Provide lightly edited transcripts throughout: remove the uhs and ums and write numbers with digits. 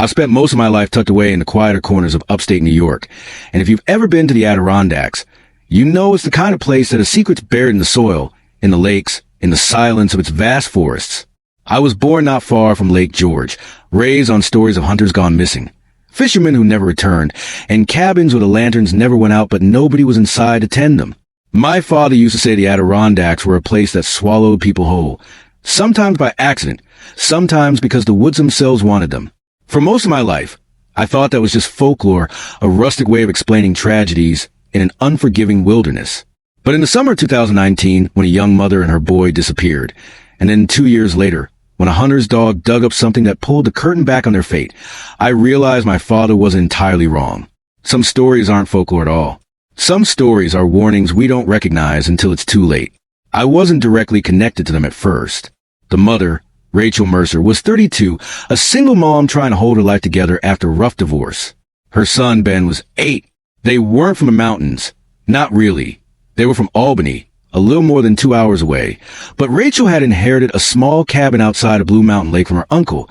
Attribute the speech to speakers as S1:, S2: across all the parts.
S1: I've spent most of my life tucked away in the quieter corners of upstate New York, and if you've ever been to the Adirondacks, you know it's the kind of place that a secret's buried in the soil, in the lakes, in the silence of its vast forests. I was born not far from Lake George, raised on stories of hunters gone missing, fishermen who never returned, and cabins where the lanterns never went out but nobody was inside to tend them. My father used to say the Adirondacks were a place that swallowed people whole, sometimes by accident, sometimes because the woods themselves wanted them. For most of my life, I thought that was just folklore, a rustic way of explaining tragedies in an unforgiving wilderness. But in the summer of 2019, when a young mother and her boy disappeared, and then 2 years later, when a hunter's dog dug up something that pulled the curtain back on their fate, I realized my father wasn't entirely wrong. Some stories aren't folklore at all. Some stories are warnings we don't recognize until it's too late. I wasn't directly connected to them at first. The mother, Rachel Mercer, was 32, a single mom trying to hold her life together after a rough divorce. Her son, Ben, was 8. They weren't from the mountains. Not really. They were from Albany, a little more than 2 hours away. But Rachel had inherited a small cabin outside of Blue Mountain Lake from her uncle,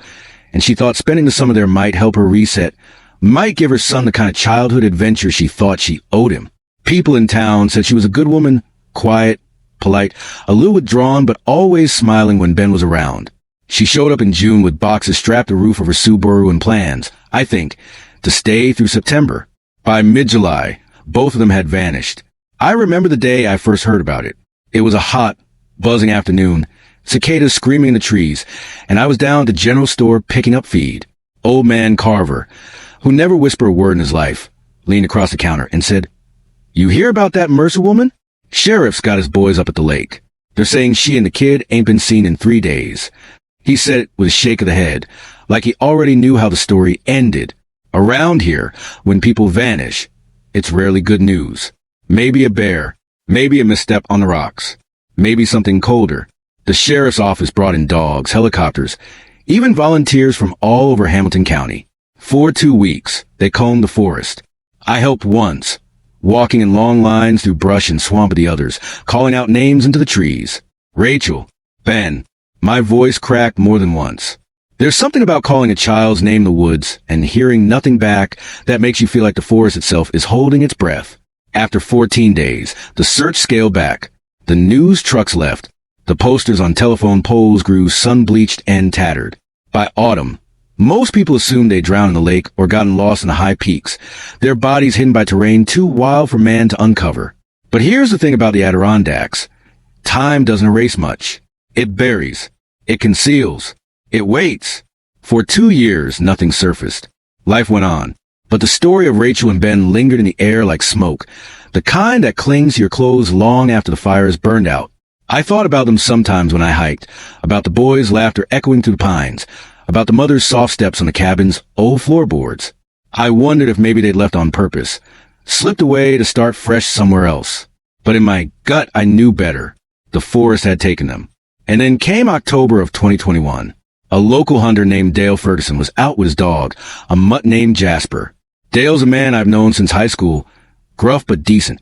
S1: and she thought spending the summer there might help her reset, might give her son the kind of childhood adventure she thought she owed him. People in town said she was a good woman, quiet, polite, a little withdrawn, but always smiling when Ben was around. She showed up in June with boxes strapped to the roof of her Subaru and plans, I think, to stay through September. By mid-July, both of them had vanished. I remember the day I first heard about it. It was a hot, buzzing afternoon, cicadas screaming in the trees, and I was down at the general store picking up feed. Old man Carver, who never whispered a word in his life, leaned across the counter and said, "You hear about that Mercer woman? Sheriff's got his boys up at the lake. They're saying she and the kid ain't been seen in 3 days. He said it with a shake of the head, like he already knew how the story ended. Around here, when people vanish, it's rarely good news. Maybe a bear, maybe a misstep on the rocks, maybe something colder. The sheriff's office brought in dogs, helicopters, even volunteers from all over Hamilton County. For 2 weeks, they combed the forest. I helped once, walking in long lines through brush and swamp with the others, calling out names into the trees. Rachel, Ben. My voice cracked more than once. There's something about calling a child's name in the woods and hearing nothing back that makes you feel like the forest itself is holding its breath. After 14 days, the search scaled back. The news trucks left. The posters on telephone poles grew sun-bleached and tattered. By autumn, most people assumed they drowned in the lake or gotten lost in the high peaks, their bodies hidden by terrain too wild for man to uncover. But here's the thing about the Adirondacks. Time doesn't erase much. It buries. It conceals. It waits. For 2 years, nothing surfaced. Life went on. But the story of Rachel and Ben lingered in the air like smoke, the kind that clings to your clothes long after the fire is burned out. I thought about them sometimes when I hiked, about the boys' laughter echoing through the pines, about the mother's soft steps on the cabin's old floorboards. I wondered if maybe they'd left on purpose, slipped away to start fresh somewhere else. But in my gut, I knew better. The forest had taken them. And then came October of 2021. A local hunter named Dale Ferguson was out with his dog, a mutt named Jasper. Dale's a man I've known since high school, gruff but decent.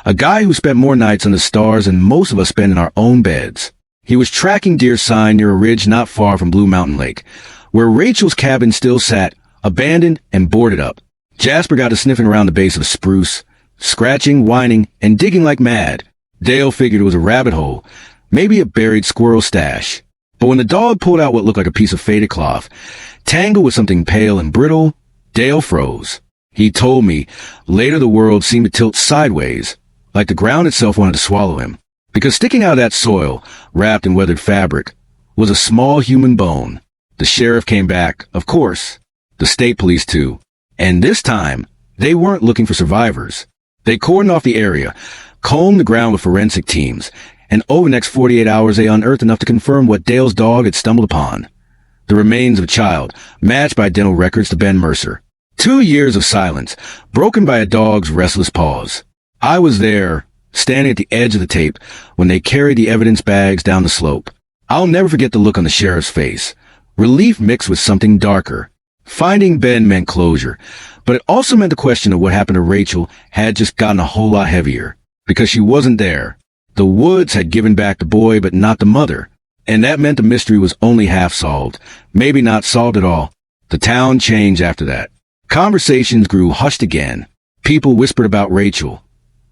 S1: A guy who spent more nights under the stars than most of us spend in our own beds. He was tracking deer sign near a ridge not far from Blue Mountain Lake, where Rachel's cabin still sat, abandoned and boarded up. Jasper got to sniffing around the base of a spruce, scratching, whining, and digging like mad. Dale figured it was a rabbit hole, maybe a buried squirrel stash. But when the dog pulled out what looked like a piece of faded cloth, tangled with something pale and brittle, Dale froze. He told me, later the world seemed to tilt sideways, like the ground itself wanted to swallow him. Because sticking out of that soil, wrapped in weathered fabric, was a small human bone. The sheriff came back, of course. The state police too. And this time, they weren't looking for survivors. They cordoned off the area, combed the ground with forensic teams, and over the next 48 hours they unearthed enough to confirm what Dale's dog had stumbled upon. The remains of a child, matched by dental records to Ben Mercer. 2 years of silence, broken by a dog's restless paws. I was there, standing at the edge of the tape, when they carried the evidence bags down the slope. I'll never forget the look on the sheriff's face. Relief mixed with something darker. Finding Ben meant closure, but it also meant the question of what happened to Rachel had just gotten a whole lot heavier. Because she wasn't there. The woods had given back the boy, but not the mother. And that meant the mystery was only half solved. Maybe not solved at all. The town changed after that. Conversations grew hushed again. People whispered about Rachel,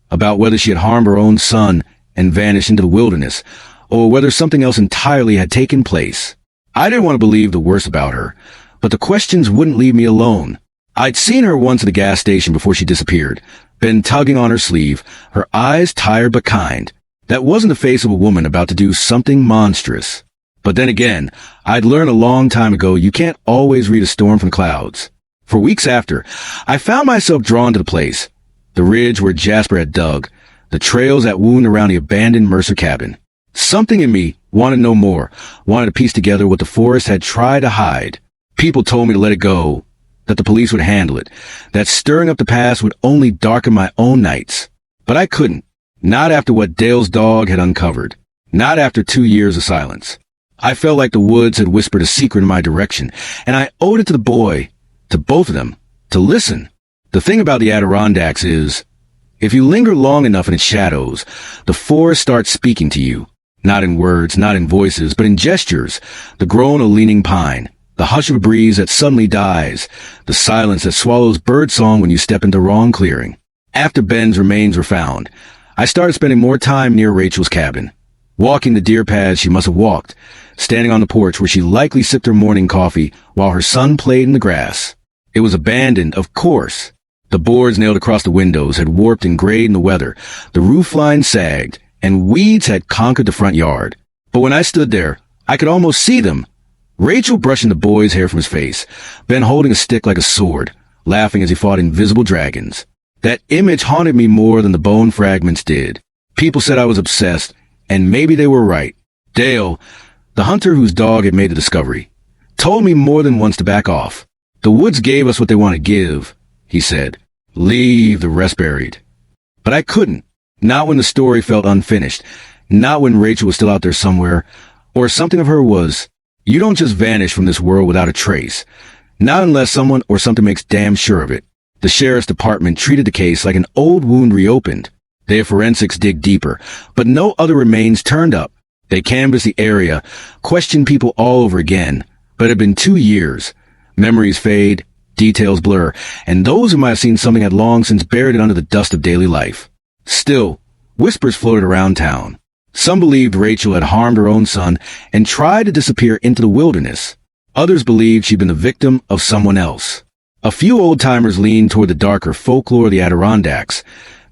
S1: about whether she had harmed her own son and vanished into the wilderness, or whether something else entirely had taken place. I didn't want to believe the worst about her, but the questions wouldn't leave me alone. I'd seen her once at a gas station before she disappeared, been tugging on her sleeve, her eyes tired but kind. That wasn't the face of a woman about to do something monstrous. But then again, I'd learned a long time ago you can't always read a storm from clouds. For weeks after, I found myself drawn to the place. The ridge where Jasper had dug, the trails that wound around the abandoned Mercer cabin. Something in me wanted to know more, wanted to piece together what the forest had tried to hide. People told me to let it go, that the police would handle it, that stirring up the past would only darken my own nights. But I couldn't. Not after what Dale's dog had uncovered. Not after 2 years of silence. I felt like the woods had whispered a secret in my direction, and I owed it to the boy, to both of them, to listen. The thing about the Adirondacks is, if you linger long enough in its shadows, the forest starts speaking to you. Not in words, not in voices, but in gestures. The groan of leaning pine, the hush of a breeze that suddenly dies, the silence that swallows birdsong when you step into the wrong clearing. After Ben's remains were found, I started spending more time near Rachel's cabin, walking the deer paths she must have walked, standing on the porch where she likely sipped her morning coffee while her son played in the grass. It was abandoned, of course. The boards nailed across the windows had warped and grayed in the weather, the roof line sagged, and weeds had conquered the front yard. But when I stood there, I could almost see them. Rachel brushing the boy's hair from his face, Ben holding a stick like a sword, laughing as he fought invisible dragons. That image haunted me more than the bone fragments did. People said I was obsessed, and maybe they were right. Dale, the hunter whose dog had made the discovery, told me more than once to back off. The woods gave us what they want to give, he said. Leave the rest buried. But I couldn't. Not when the story felt unfinished. Not when Rachel was still out there somewhere, or something of her was. You don't just vanish from this world without a trace. Not unless someone or something makes damn sure of it. The sheriff's department treated the case like an old wound reopened. They had forensics dig deeper, but no other remains turned up. They canvassed the area, questioned people all over again, but it had been 2 years. Memories fade, details blur, and those who might have seen something had long since buried it under the dust of daily life. Still, whispers floated around town. Some believed Rachel had harmed her own son and tried to disappear into the wilderness. Others believed she'd been the victim of someone else. A few old-timers leaned toward the darker folklore of the Adirondacks,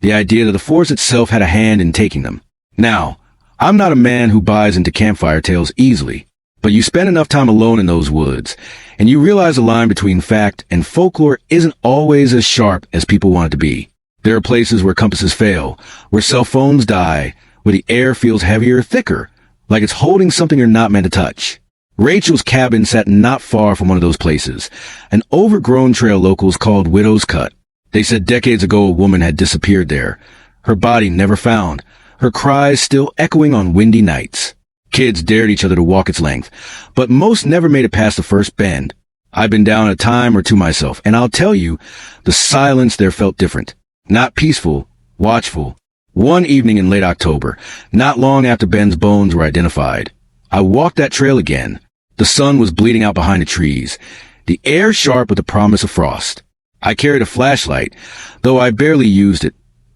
S1: the idea that the forest itself had a hand in taking them. Now, I'm not a man who buys into campfire tales easily, but you spend enough time alone in those woods, and you realize the line between fact and folklore isn't always as sharp as people want it to be. There are places where compasses fail, where cell phones die, where the air feels heavier or thicker, like it's holding something you're not meant to touch. Rachel's cabin sat not far from one of those places, an overgrown trail locals called Widow's Cut. They said decades ago a woman had disappeared there, her body never found, her cries still echoing on windy nights. Kids dared each other to walk its length, but most never made it past the first bend. I've been down a time or two myself, and I'll tell you, the silence there felt different. Not peaceful, watchful. One evening in late October, not long after Ben's bones were identified, I walked that trail again. The sun was bleeding out behind the trees, the air sharp with the promise of frost. I carried a flashlight, though I barely used it,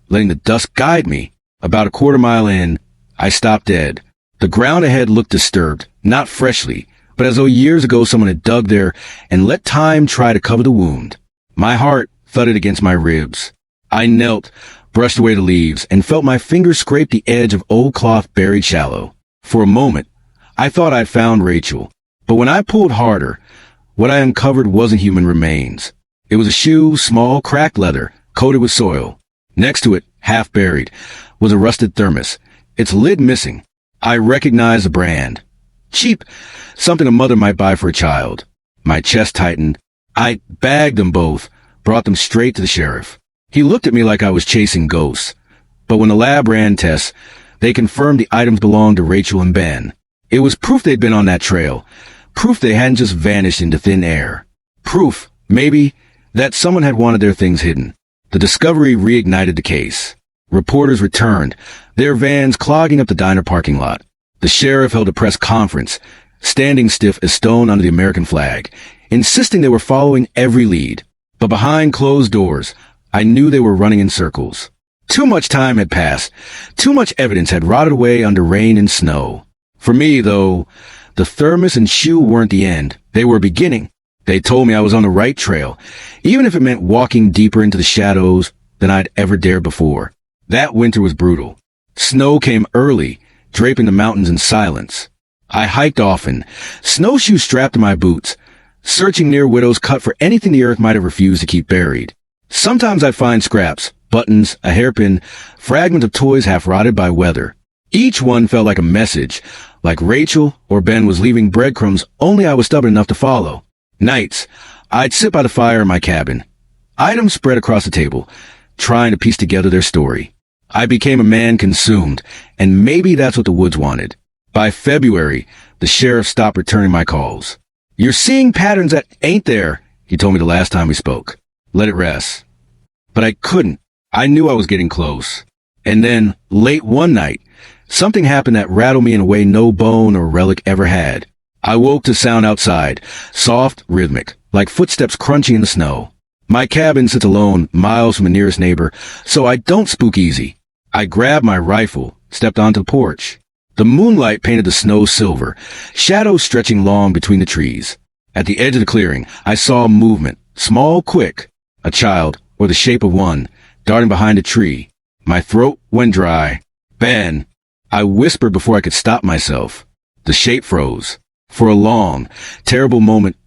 S1: letting the dusk guide me. About a quarter mile in, I stopped dead. The ground ahead looked disturbed, not freshly, but as though years ago someone had dug there and let time try to cover the wound. My heart thudded against my ribs. I knelt, brushed away the leaves, and felt my fingers scrape the edge of old cloth buried shallow. For a moment, I thought I'd found Rachel, but when I pulled harder, what I uncovered wasn't human remains. It was a shoe, small, cracked leather, coated with soil. Next to it, half buried, was a rusted thermos, its lid missing. I recognized the brand. Cheap, something a mother might buy for a child. My chest tightened. I bagged them both, brought them straight to the sheriff. He looked at me like I was chasing ghosts. But when the lab ran tests, they confirmed the items belonged to Rachel and Ben. It was proof they'd been on that trail. Proof they hadn't just vanished into thin air. Proof, maybe, that someone had wanted their things hidden. The discovery reignited the case. Reporters returned, their vans clogging up the diner parking lot. The sheriff held a press conference, standing stiff as stone under the American flag, insisting they were following every lead. But behind closed doors, I knew they were running in circles. Too much time had passed. Too much evidence had rotted away under rain and snow. For me, though, the thermos and shoe weren't the end. They were a beginning. They told me I was on the right trail, even if it meant walking deeper into the shadows than I'd ever dared before. That winter was brutal. Snow came early, draping the mountains in silence. I hiked often, snowshoes strapped to my boots, searching near Widow's Cut for anything the earth might have refused to keep buried. Sometimes I'd find scraps, buttons, a hairpin, fragments of toys half rotted by weather. Each one felt like a message, like Rachel or Ben was leaving breadcrumbs only I was stubborn enough to follow. Nights, I'd sit by the fire in my cabin, items spread across the table, trying to piece together their story. I became a man consumed, and maybe that's what the woods wanted. By February, the sheriff stopped returning my calls. "You're seeing patterns that ain't there," he told me the last time we spoke. Let it rest. But I couldn't. I knew I was getting close. And then, late one night, something happened that rattled me in a way no bone or relic ever had. I woke to sound outside, soft, rhythmic, like footsteps crunching in the snow. My cabin sits alone, miles from the nearest neighbor, so I don't spook easy. I grabbed my rifle, stepped onto the porch. The moonlight painted the snow silver, shadows stretching long between the trees. At the edge of the clearing, I saw movement, small, quick. A child, or the shape of one, darting behind a tree. My throat went dry. "Ben!" I whispered before I could stop myself. The shape froze. For a long, terrible moment,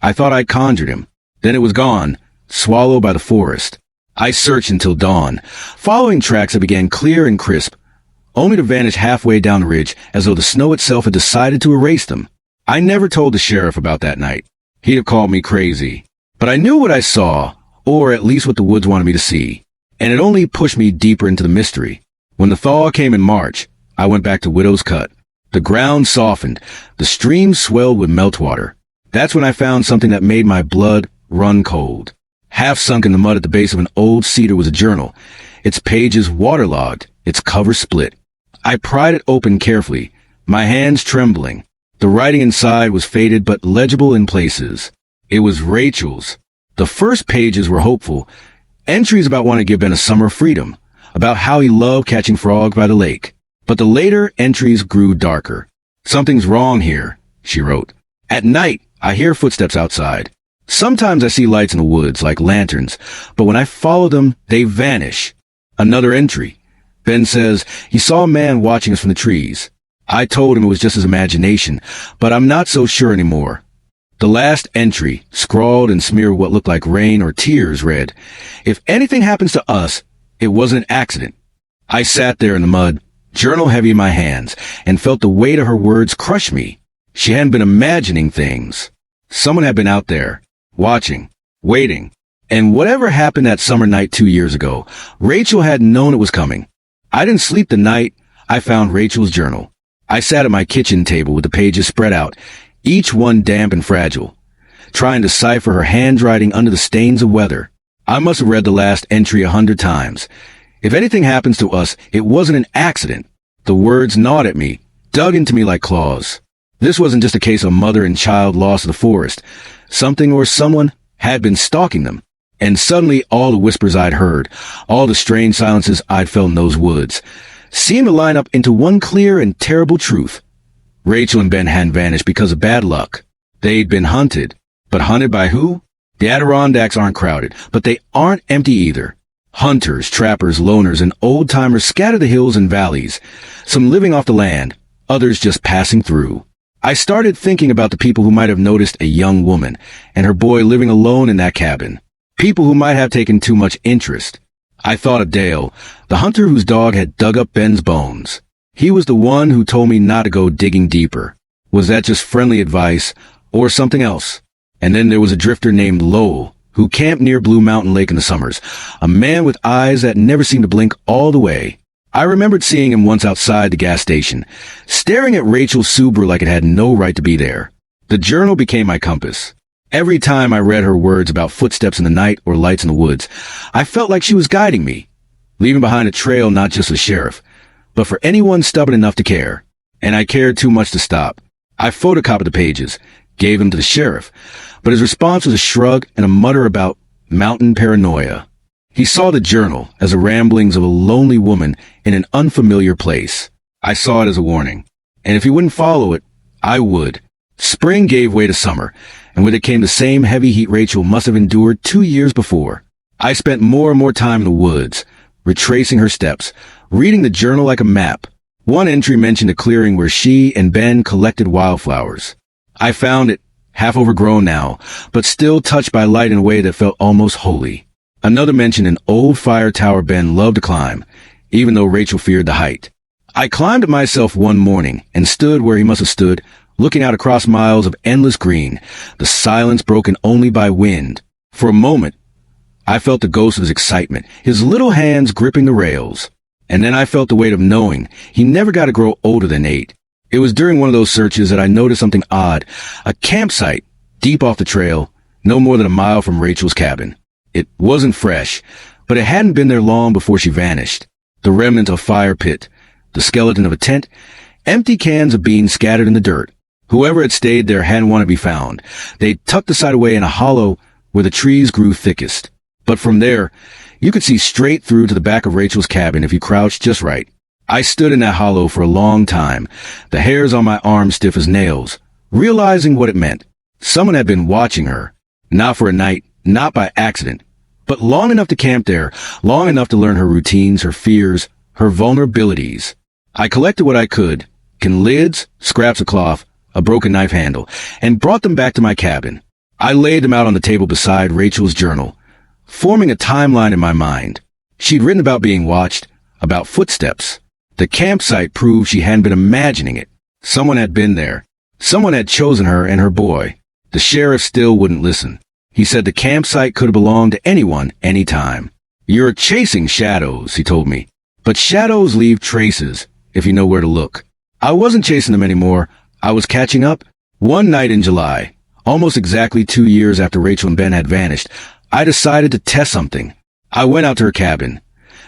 S1: I thought I conjured him. Then it was gone, swallowed by the forest. I searched until dawn, following tracks that began clear and crisp, only to vanish halfway down the ridge as though the snow itself had decided to erase them. I never told the sheriff about that night. He'd have called me crazy. But I knew what I saw, or at least what the woods wanted me to see, and it only pushed me deeper into the mystery. When the thaw came in March, I went back to Widow's Cut. The ground softened, the stream swelled with meltwater. That's when I found something that made my blood run cold. Half sunk in the mud at the base of an old cedar was a journal, its pages waterlogged, its cover split. I pried it open carefully, my hands trembling. The writing inside was faded but legible in places. It was Rachel's. The first pages were hopeful, entries about wanting to give Ben a summer of freedom, about how he loved catching frogs by the lake. But the later entries grew darker. "Something's wrong here," she wrote. "At night, I hear footsteps outside. Sometimes I see lights in the woods, like lanterns, but when I follow them, they vanish." Another entry. "Ben says he saw a man watching us from the trees. I told him it was just his imagination, but I'm not so sure anymore." The last entry, scrawled and smeared with what looked like rain or tears, read, "If anything happens to us, it wasn't an accident." I sat there in the mud, journal heavy in my hands, and felt the weight of her words crush me. She hadn't been imagining things. Someone had been out there, watching, waiting. And whatever happened that summer night 2 years ago, Rachel had known it was coming. I didn't sleep the night I found Rachel's journal. I sat at my kitchen table with the pages spread out, each one damp and fragile, trying to decipher her handwriting under the stains of weather. I must have read the last entry 100 times. If anything happens to us, it wasn't an accident. The words gnawed at me, dug into me like claws. This wasn't just a case of mother and child lost in the forest. Something or someone had been stalking them. And suddenly all the whispers I'd heard, all the strange silences I'd felt in those woods, seemed to line up into one clear and terrible truth. Rachel and Ben hadn't vanished because of bad luck. They'd been hunted. But hunted by who? The Adirondacks aren't crowded, but they aren't empty either. Hunters, trappers, loners, and old-timers scatter the hills and valleys, some living off the land, others just passing through. I started thinking about the people who might have noticed a young woman and her boy living alone in that cabin. People who might have taken too much interest. I thought of Dale, the hunter whose dog had dug up Ben's bones. He was the one who told me not to go digging deeper. Was that just friendly advice, or something else? And then there was a drifter named Lowell, who camped near Blue Mountain Lake in the summers, a man with eyes that never seemed to blink all the way. I remembered seeing him once outside the gas station, staring at Rachel's Subaru like it had no right to be there. The journal became my compass. Every time I read her words about footsteps in the night or lights in the woods, I felt like she was guiding me, leaving behind a trail not just for the sheriff, but for anyone stubborn enough to care. And I cared too much to stop. I photocopied the pages, gave them to the sheriff, but his response was a shrug and a mutter about mountain paranoia. He saw the journal as the ramblings of a lonely woman in an unfamiliar place. I saw it as a warning, and if he wouldn't follow it, I would. Spring gave way to summer, and with it came the same heavy heat Rachel must have endured 2 years before. I spent more and more time in the woods, retracing her steps, reading the journal like a map. One entry mentioned a clearing where she and Ben collected wildflowers. I found it, half overgrown now, but still touched by light in a way that felt almost holy. Another mentioned an old fire tower Ben loved to climb, even though Rachel feared the height. I climbed it myself one morning and stood where he must have stood, looking out across miles of endless green, the silence broken only by wind. For a moment, I felt the ghost of his excitement, his little hands gripping the rails. And then I felt the weight of knowing he never got to grow older than 8. It was during one of those searches that I noticed something odd, a campsite deep off the trail, no more than a mile from Rachel's cabin. It wasn't fresh, but it hadn't been there long before she vanished. The remnant of a fire pit, the skeleton of a tent, empty cans of beans scattered in the dirt. Whoever had stayed there hadn't want to be found. They'd tucked the site away in a hollow where the trees grew thickest. But from there, you could see straight through to the back of Rachel's cabin if you crouched just right. I stood in that hollow for a long time, the hairs on my arms stiff as nails, realizing what it meant. Someone had been watching her, not for a night, not by accident, but long enough to camp there, long enough to learn her routines, her fears, her vulnerabilities. I collected what I could, can lids, scraps of cloth, a broken knife handle, and brought them back to my cabin. I laid them out on the table beside Rachel's journal, forming a timeline in my mind. She'd written about being watched, about footsteps. The campsite proved she hadn't been imagining it. Someone had been there. Someone had chosen her and her boy. The sheriff still wouldn't listen. He said the campsite could have belonged to anyone, anytime. You're chasing shadows, he told me. But shadows leave traces, if you know where to look. I wasn't chasing them anymore. I was catching up. One night in July, almost exactly 2 years after Rachel and Ben had vanished, I decided to test something. I went out to her cabin,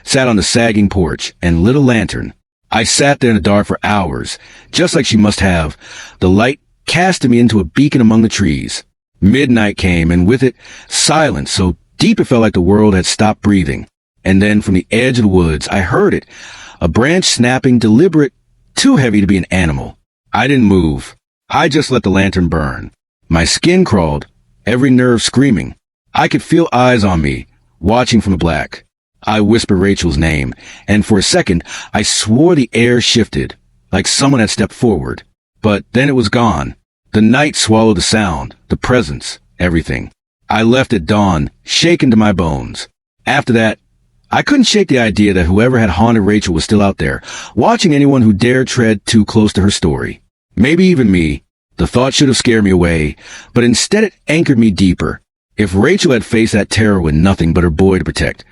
S1: sat on the sagging porch, and lit a lantern. I sat there in the dark for hours, just like she must have. The light casted me into a beacon among the trees. Midnight came, and with it, silence so deep it felt like the world had stopped breathing. And then from the edge of the woods, I heard it, a branch snapping, deliberate, too heavy to be an animal. I didn't move. I just let the lantern burn. My skin crawled, every nerve screaming. I could feel eyes on me, watching from the black. I whispered Rachel's name, and for a second, I swore the air shifted, like someone had stepped forward. But then it was gone. The night swallowed the sound, the presence, everything. I left at dawn, shaken to my bones. After that, I couldn't shake the idea that whoever had haunted Rachel was still out there, watching anyone who dared tread too close to her story. Maybe even me. The thought should have scared me away, but instead it anchored me deeper. If Rachel had faced that terror with nothing but her boy to protect,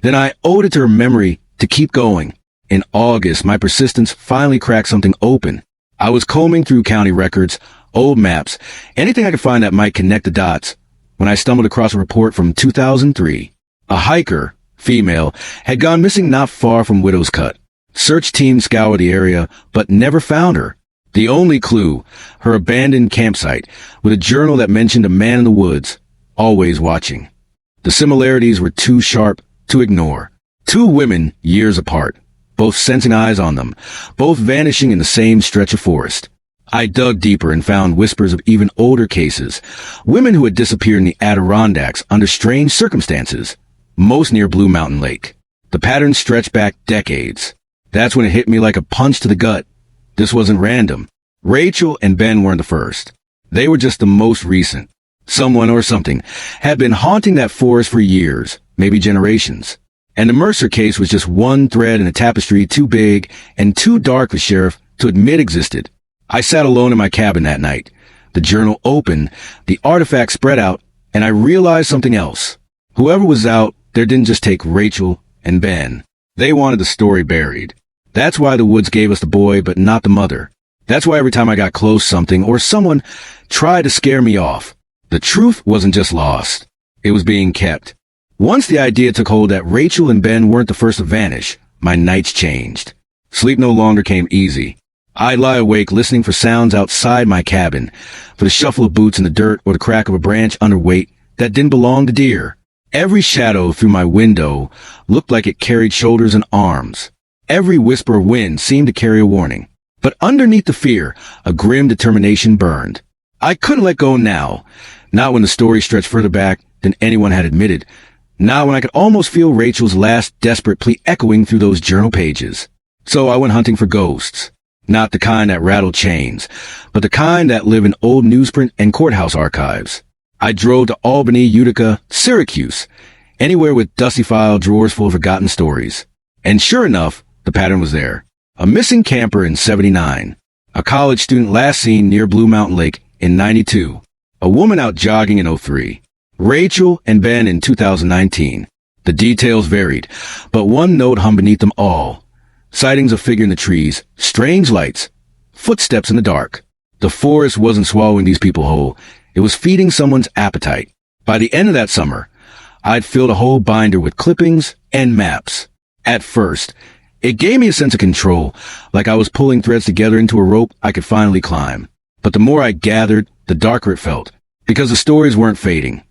S1: then I owed it to her memory to keep going. In August, my persistence finally cracked something open. I was combing through county records, old maps, anything I could find that might connect the dots, when I stumbled across a report from 2003. A hiker, female, had gone missing not far from Widow's Cut. Search teams scoured the area, but never found her. The only clue, her abandoned campsite, with a journal that mentioned a man in the woods, always watching. The similarities were too sharp to ignore. 2 women, years apart, both sensing eyes on them, both vanishing in the same stretch of forest. I dug deeper and found whispers of even older cases, women who had disappeared in the Adirondacks under strange circumstances, most near Blue Mountain Lake. The pattern stretched back decades. That's when it hit me like a punch to the gut. This wasn't random. Rachel and Ben weren't the first. They were just the most recent. Someone or something had been haunting that forest for years, maybe generations. And the Mercer case was just one thread in a tapestry too big and too dark for sheriff to admit existed. I sat alone in my cabin that night. The journal open, the artifact spread out, and I realized something else. Whoever was out there didn't just take Rachel and Ben. They wanted the story buried. That's why the woods gave us the boy, but not the mother. That's why every time I got close, something or someone tried to scare me off. The truth wasn't just lost. It was being kept. Once the idea took hold that Rachel and Ben weren't the first to vanish, my nights changed. Sleep no longer came easy. I'd lie awake listening for sounds outside my cabin, for the shuffle of boots in the dirt or the crack of a branch under weight that didn't belong to deer. Every shadow through my window looked like it carried shoulders and arms. Every whisper of wind seemed to carry a warning. But underneath the fear, a grim determination burned. I couldn't let go now, not when the story stretched further back than anyone had admitted, not when I could almost feel Rachel's last desperate plea echoing through those journal pages. So I went hunting for ghosts. Not the kind that rattle chains, but the kind that live in old newsprint and courthouse archives. I drove to Albany, Utica, Syracuse, anywhere with dusty file drawers full of forgotten stories. And sure enough, the pattern was there. A missing camper in 79. A college student last seen near Blue Mountain Lake in 92. A woman out jogging in 03. Rachel and Ben in 2019. The details varied, but one note hung beneath them all. Sightings of figure in the trees, strange lights, footsteps in the dark. The forest wasn't swallowing these people whole. It was feeding someone's appetite. By the end of that summer, I'd filled a whole binder with clippings and maps. At first, it gave me a sense of control, like I was pulling threads together into a rope I could finally climb. But the more I gathered, the darker it felt, because the stories weren't fading.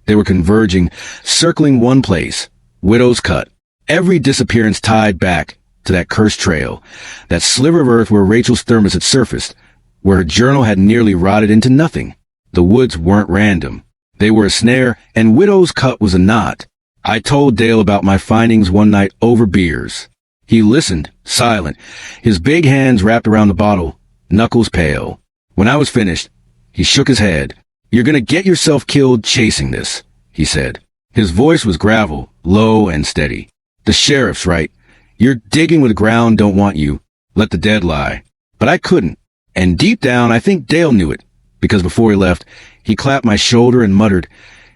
S1: They were converging, circling one place, Widow's Cut. Every disappearance tied back to that cursed trail, that sliver of earth where Rachel's thermos had surfaced, where her journal had nearly rotted into nothing. The woods weren't random. They were a snare, and Widow's Cut was a knot. I told Dale about my findings one night over beers. He listened, silent, his big hands wrapped around the bottle, knuckles pale. When I was finished, he shook his head. "You're gonna get yourself killed chasing this," he said. His voice was gravel, low and steady. "The sheriff's right. You're digging where the ground don't want you. Let the dead lie." But I couldn't. And deep down, I think Dale knew it, because before he left, he clapped my shoulder and muttered,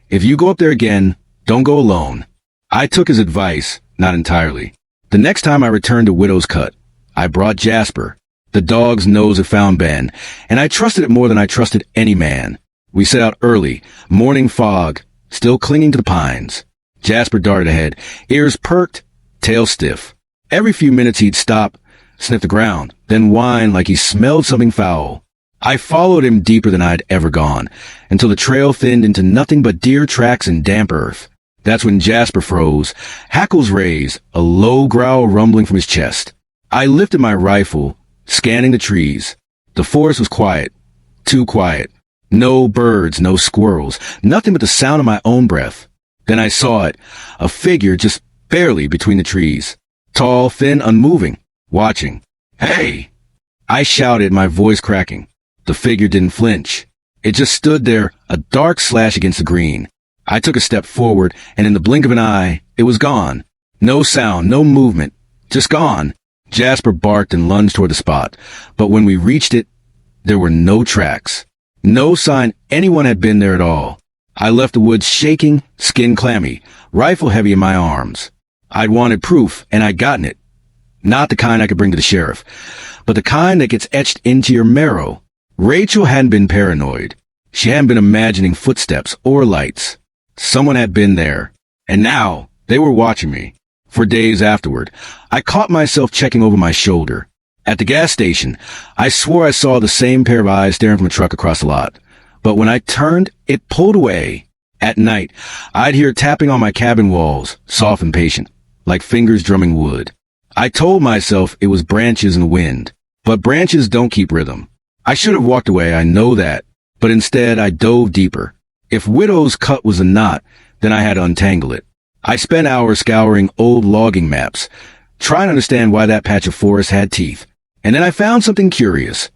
S1: "If you go up there again, don't go alone." I took his advice, not entirely. The next time I returned to Widow's Cut, I brought Jasper. The dog's nose had found Ben, and I trusted it more than I trusted any man. We set out early, morning fog, still clinging to the pines. Jasper darted ahead, ears perked, tail stiff. Every few minutes he'd stop, sniff the ground, then whine like he smelled something foul. I followed him deeper than I'd ever gone, until the trail thinned into nothing but deer tracks and damp earth. That's when Jasper froze, hackles raised, a low growl rumbling from his chest. I lifted my rifle, scanning the trees. The forest was quiet, too quiet. No birds, no squirrels, nothing but the sound of my own breath. Then I saw it, a figure just barely between the trees. Tall, thin, unmoving, watching. "Hey!" I shouted, my voice cracking. The figure didn't flinch. It just stood there, a dark slash against the green. I took a step forward, and in the blink of an eye, it was gone. No sound, no movement, just gone. Jasper barked and lunged toward the spot, but when we reached it, there were no tracks. No sign anyone had been there at all. I left the woods shaking, skin clammy, rifle heavy in my arms. I'd wanted proof, and I'd gotten it. Not the kind I could bring to the sheriff, but the kind that gets etched into your marrow. Rachel hadn't been paranoid. She hadn't been imagining footsteps or lights. Someone had been there, and now they were watching me. For days afterward, I caught myself checking over my shoulder. At the gas station, I swore I saw the same pair of eyes staring from a truck across the lot. But when I turned, it pulled away. At night, I'd hear tapping on my cabin walls, soft and patient, like fingers drumming wood. I told myself it was branches and wind, but branches don't keep rhythm. I should have walked away, I know that, but instead I dove deeper. If Widow's Cut was a knot, then I had to untangle it. I spent hours scouring old logging maps, trying to understand why that patch of forest had teeth. And then I found something curious.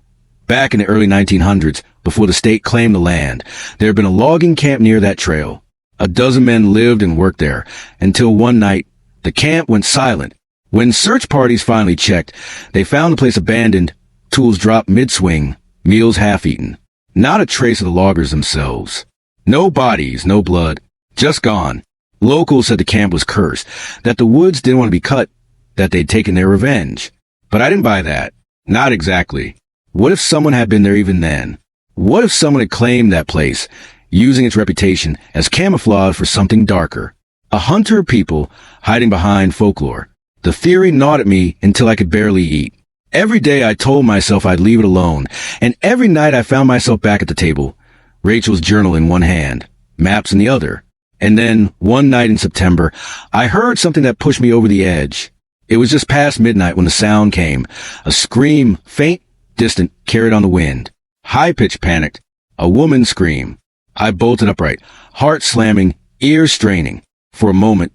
S1: Back in the early 1900s, before the state claimed the land, there had been a logging camp near that trail. A dozen men lived and worked there, until one night, the camp went silent. When search parties finally checked, they found the place abandoned, tools dropped mid-swing, meals half-eaten. Not a trace of the loggers themselves. No bodies, no blood, just gone. Locals said the camp was cursed, that the woods didn't want to be cut, that they'd taken their revenge. But I didn't buy that. Not exactly. What if someone had been there even then? What if someone had claimed that place, using its reputation as camouflage for something darker? A hunter of people hiding behind folklore. The theory gnawed at me until I could barely eat. Every day I told myself I'd leave it alone, and every night I found myself back at the table, Rachel's journal in one hand, maps in the other. And then, one night in September, I heard something that pushed me over the edge. It was just past midnight when the sound came, a scream, faint, distant, carried on the wind. High-pitched, panicked, a woman's scream. I bolted upright, heart slamming, ears straining. For a moment,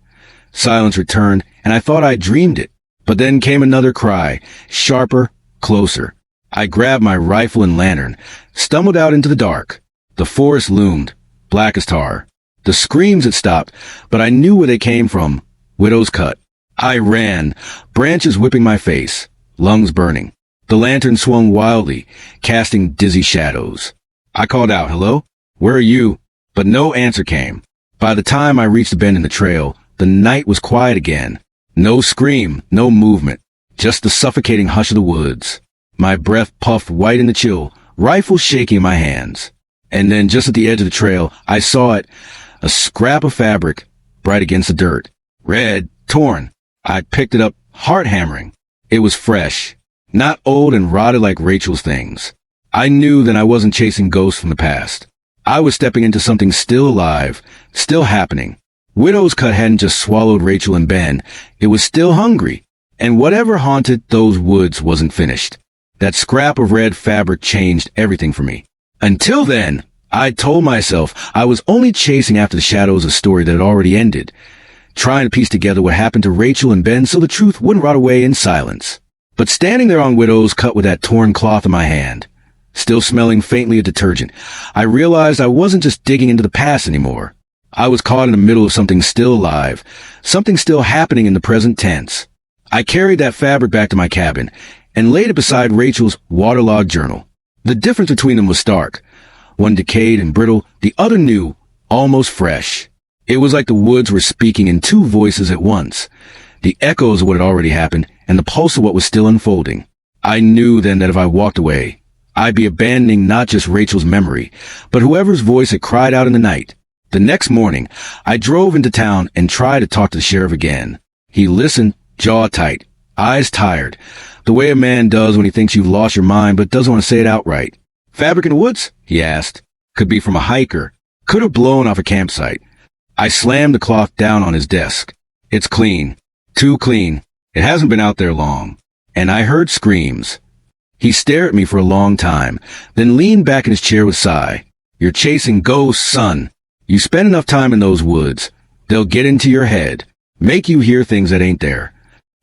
S1: silence returned, and I thought I'd dreamed it. But then came another cry, sharper, closer. I grabbed my rifle and lantern, stumbled out into the dark. The forest loomed, black as tar. The screams had stopped, but I knew where they came from. Widow's Cut. I ran, branches whipping my face, lungs burning. The lantern swung wildly, casting dizzy shadows. I called out, "Hello? Where are you?" But no answer came. By the time I reached the bend in the trail, the night was quiet again. No scream, no movement, just the suffocating hush of the woods. My breath puffed white in the chill, rifle shaking in my hands. And then just at the edge of the trail, I saw it, a scrap of fabric, bright against the dirt. Red, torn. I picked it up, heart hammering. It was fresh, not old and rotted like Rachel's things. I knew that I wasn't chasing ghosts from the past. I was stepping into something still alive, still happening. Widow's Cut hadn't just swallowed Rachel and Ben. It was still hungry. And whatever haunted those woods wasn't finished. That scrap of red fabric changed everything for me. Until then, I told myself I was only chasing after the shadows of a story that had already ended, trying to piece together what happened to Rachel and Ben so the truth wouldn't rot away in silence. But standing there on Widow's Cut with that torn cloth in my hand, still smelling faintly of detergent, I realized I wasn't just digging into the past anymore. I was caught in the middle of something still alive, something still happening in the present tense. I carried that fabric back to my cabin and laid it beside Rachel's waterlogged journal. The difference between them was stark. One decayed and brittle, the other new, almost fresh. It was like the woods were speaking in two voices at once, the echoes of what had already happened and the pulse of what was still unfolding. I knew then that if I walked away, I'd be abandoning not just Rachel's memory, but whoever's voice had cried out in the night. The next morning, I drove into town and tried to talk to the sheriff again. He listened, jaw tight, eyes tired, the way a man does when he thinks you've lost your mind but doesn't want to say it outright. "Fabric in the woods?" he asked. Could be from a hiker. Could have blown off a campsite. I slammed the cloth down on his desk. "It's clean. Too clean. It hasn't been out there long." And I heard screams. He stared at me for a long time, then leaned back in his chair with a sigh. "You're chasing ghosts, son. You spend enough time in those woods. They'll get into your head, make you hear things that ain't there."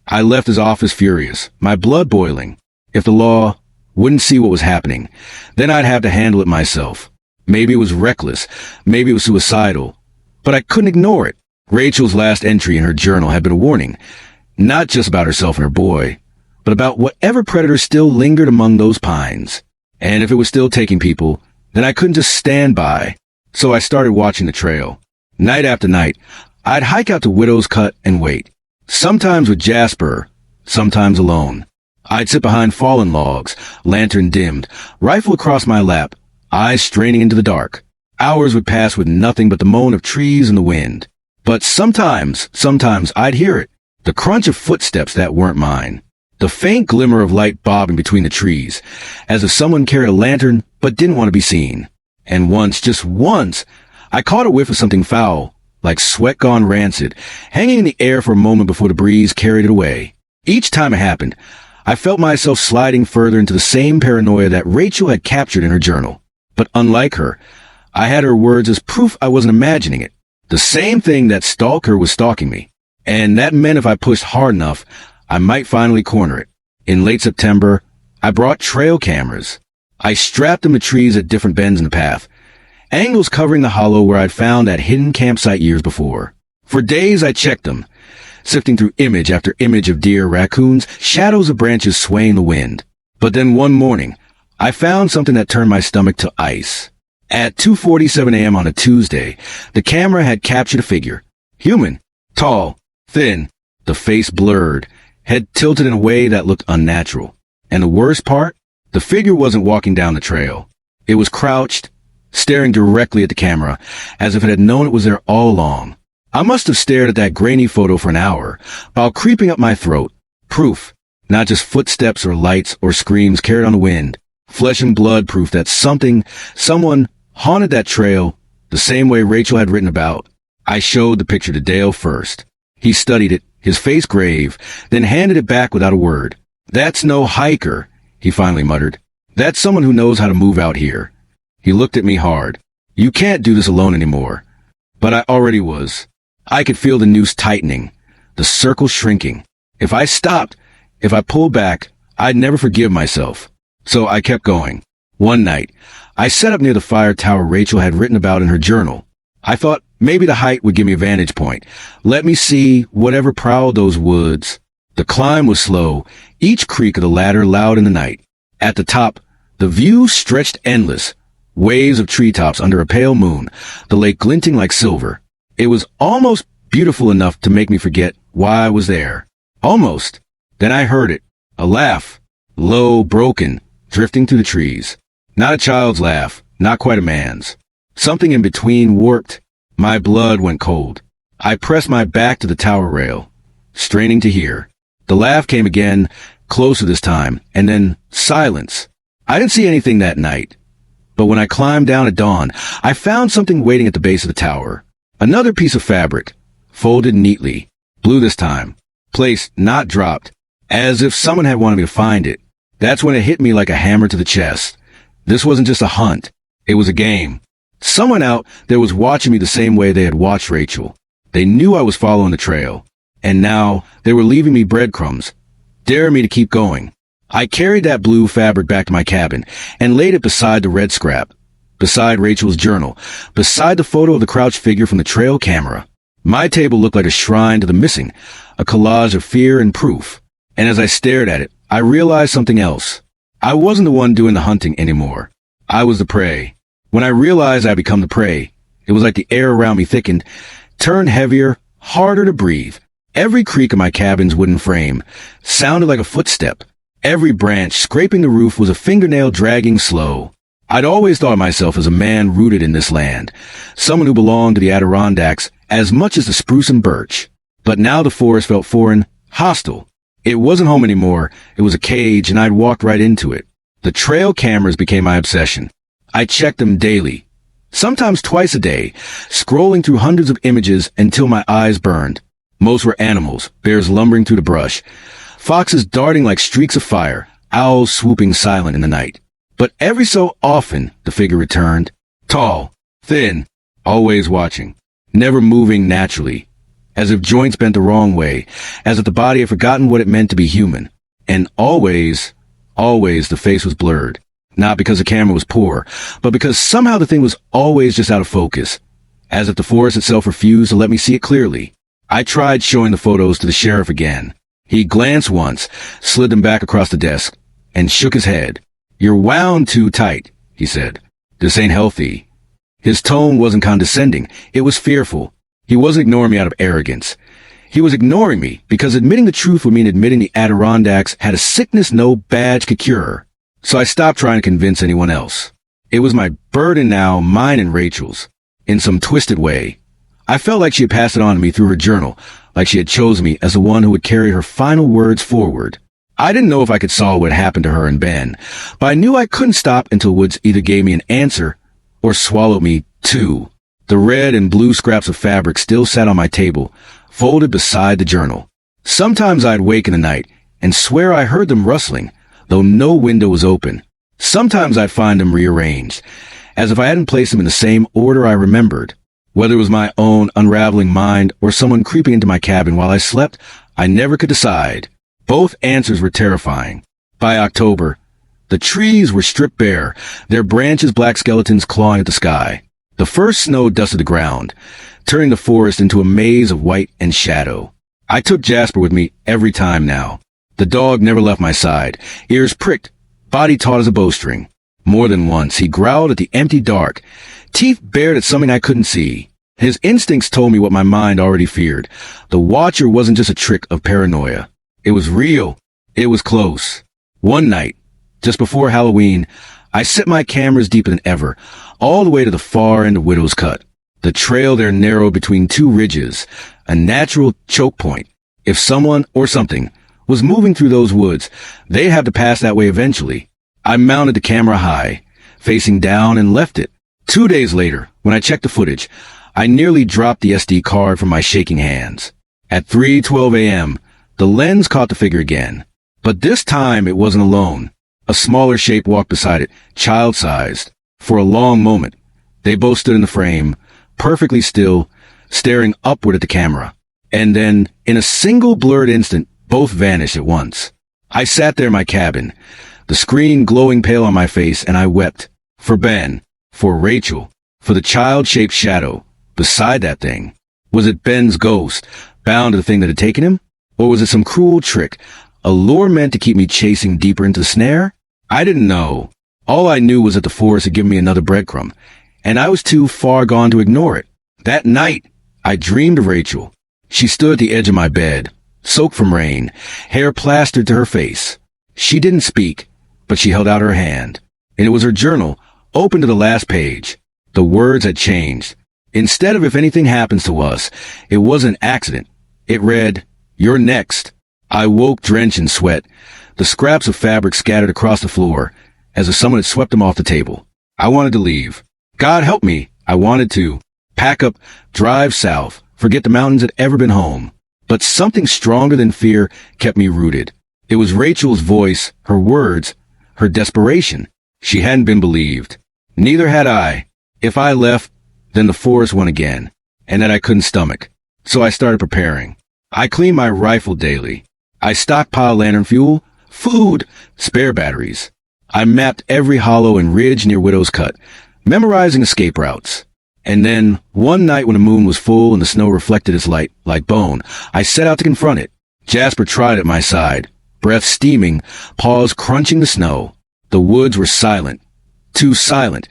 S1: I left his office furious, my blood boiling. If the law wouldn't see what was happening, then I'd have to handle it myself. Maybe it was reckless, maybe it was suicidal, but I couldn't ignore it. Rachel's last entry in her journal had been a warning, not just about herself and her boy, but about whatever predator still lingered among those pines. And if it was still taking people, then I couldn't just stand by. So I started watching the trail. Night after night, I'd hike out to Widow's Cut and wait. Sometimes with Jasper, sometimes alone. I'd sit behind fallen logs, lantern dimmed, rifle across my lap, eyes straining into the dark. Hours would pass with nothing but the moan of trees and the wind. But sometimes I'd hear it. The crunch of footsteps that weren't mine. The faint glimmer of light bobbing between the trees, as if someone carried a lantern but didn't want to be seen. And once, just once, I caught a whiff of something foul, like sweat gone rancid, hanging in the air for a moment before the breeze carried it away. Each time it happened, I felt myself sliding further into the same paranoia that Rachel had captured in her journal. But unlike her, I had her words as proof I wasn't imagining it. The same thing that stalker was stalking me. And that meant if I pushed hard enough, I might finally corner it. In late September, I brought trail cameras. I strapped them to trees at different bends in the path, angles covering the hollow where I'd found that hidden campsite years before. For days I checked them, sifting through image after image of deer, raccoons, shadows of branches swaying in the wind. But then one morning, I found something that turned my stomach to ice. At 2:47 a.m. on a Tuesday, the camera had captured a figure. Human, tall, thin, the face blurred, head tilted in a way that looked unnatural. And the worst part? The figure wasn't walking down the trail. It was crouched, staring directly at the camera, as if it had known it was there all along. I must have stared at that grainy photo for an hour, while creeping up my throat. Proof. Not just footsteps or lights or screams carried on the wind. Flesh and blood proof that someone haunted that trail the same way Rachel had written about. I showed the picture to Dale first. He studied it, his face grave, then handed it back without a word. "That's no hiker," he finally muttered. "That's someone who knows how to move out here." He looked at me hard. "You can't do this alone anymore." But I already was. I could feel the noose tightening, the circle shrinking. If I stopped, if I pulled back, I'd never forgive myself. So I kept going. One night, I set up near the fire tower Rachel had written about in her journal. I thought maybe the height would give me a vantage point. Let me see whatever prowled those woods. The climb was slow, each creak of the ladder loud in the night. At the top, the view stretched endless. Waves of treetops under a pale moon, the lake glinting like silver. It was almost beautiful enough to make me forget why I was there. Almost. Then I heard it. A laugh. Low, broken, drifting through the trees. Not a child's laugh, not quite a man's. Something in between warped. My blood went cold. I pressed my back to the tower rail, straining to hear. The laugh came again, closer this time, and then silence. I didn't see anything that night. But when I climbed down at dawn, I found something waiting at the base of the tower. Another piece of fabric, folded neatly, blue this time, placed, not dropped, as if someone had wanted me to find it. That's when it hit me like a hammer to the chest. This wasn't just a hunt. It was a game. Someone out there was watching me the same way they had watched Rachel. They knew I was following the trail. And now they were leaving me breadcrumbs, daring me to keep going. I carried that blue fabric back to my cabin and laid it beside the red scrap, beside Rachel's journal, beside the photo of the crouched figure from the trail camera. My table looked like a shrine to the missing, a collage of fear and proof. And as I stared at it, I realized something else. I wasn't the one doing the hunting anymore. I was the prey. When I realized I'd become the prey, it was like the air around me thickened, turned heavier, harder to breathe. Every creak of my cabin's wooden frame sounded like a footstep. Every branch scraping the roof was a fingernail dragging slow. I'd always thought of myself as a man rooted in this land, someone who belonged to the Adirondacks as much as the spruce and birch. But now the forest felt foreign, hostile. It wasn't home anymore, it was a cage, and I'd walked right into it. The trail cameras became my obsession. I checked them daily, sometimes twice a day, scrolling through hundreds of images until my eyes burned. Most were animals, bears lumbering through the brush, foxes darting like streaks of fire, owls swooping silent in the night. But every so often, the figure returned. Tall, thin, always watching, never moving naturally, as if joints bent the wrong way, as if the body had forgotten what it meant to be human. And always the face was blurred. Not because the camera was poor, but because somehow the thing was always just out of focus, as if the forest itself refused to let me see it clearly. I tried showing the photos to the sheriff again. He glanced once, slid them back across the desk, and shook his head. "You're wound too tight," he said. "This ain't healthy." His tone wasn't condescending. It was fearful. He wasn't ignoring me out of arrogance. He was ignoring me because admitting the truth would mean admitting the Adirondacks had a sickness no badge could cure. So I stopped trying to convince anyone else. It was my burden now, mine and Rachel's. In some twisted way, I felt like she had passed it on to me through her journal, like she had chosen me as the one who would carry her final words forward. I didn't know if I could solve what happened to her and Ben, but I knew I couldn't stop until Woods either gave me an answer or swallowed me too. The red and blue scraps of fabric still sat on my table, folded beside the journal. Sometimes I'd wake in the night and swear I heard them rustling, though no window was open. Sometimes I'd find them rearranged, as if I hadn't placed them in the same order I remembered. Whether it was my own unraveling mind or someone creeping into my cabin while I slept, I never could decide. Both answers were terrifying. By October, the trees were stripped bare, their branches black skeletons clawing at the sky. The first snow dusted the ground, turning the forest into a maze of white and shadow. I took Jasper with me every time now. The dog never left my side, ears pricked, body taut as a bowstring. More than once, he growled at the empty dark, teeth bared at something I couldn't see. His instincts told me what my mind already feared. The Watcher wasn't just a trick of paranoia. It was real. It was close. One night, just before Halloween, I set my cameras deeper than ever, all the way to the far end of Widow's Cut. The trail there narrowed between two ridges, a natural choke point. If someone or something was moving through those woods. They'd have to pass that way eventually. I mounted the camera high, facing down, and left it. 2 days later, when I checked the footage, I nearly dropped the SD card from my shaking hands. At 3:12 a.m., the lens caught the figure again. But this time it wasn't alone. A smaller shape walked beside it, child-sized. For a long moment, they both stood in the frame, perfectly still, staring upward at the camera. And then, in a single blurred instant, both vanished at once. I sat there in my cabin, the screen glowing pale on my face, and I wept. For Ben, for Rachel, for the child-shaped shadow beside that thing. Was it Ben's ghost, bound to the thing that had taken him? Or was it some cruel trick, a lure meant to keep me chasing deeper into the snare? I didn't know. All I knew was that the forest had given me another breadcrumb, and I was too far gone to ignore it. That night, I dreamed of Rachel. She stood at the edge of my bed, soaked from rain, hair plastered to her face. She didn't speak, but she held out her hand, and it was her journal, open to the last page. The words had changed. Instead of "if anything happens to us," it was an accident. It read, "You're next." I woke drenched in sweat, the scraps of fabric scattered across the floor, as if someone had swept them off the table. I wanted to leave. God help me, I wanted to. Pack up, drive south, forget the mountains had ever been home. But something stronger than fear kept me rooted. It was Rachel's voice, her words, her desperation. She hadn't been believed. Neither had I. If I left, then the forest won again, and that I couldn't stomach. So I started preparing. I cleaned my rifle daily. I stockpiled lantern fuel, food, spare batteries. I mapped every hollow and ridge near Widow's Cut, memorizing escape routes. And then, one night when the moon was full and the snow reflected its light like bone, I set out to confront it. Jasper trotted at my side, breath steaming, paws crunching the snow. The woods were silent, too silent,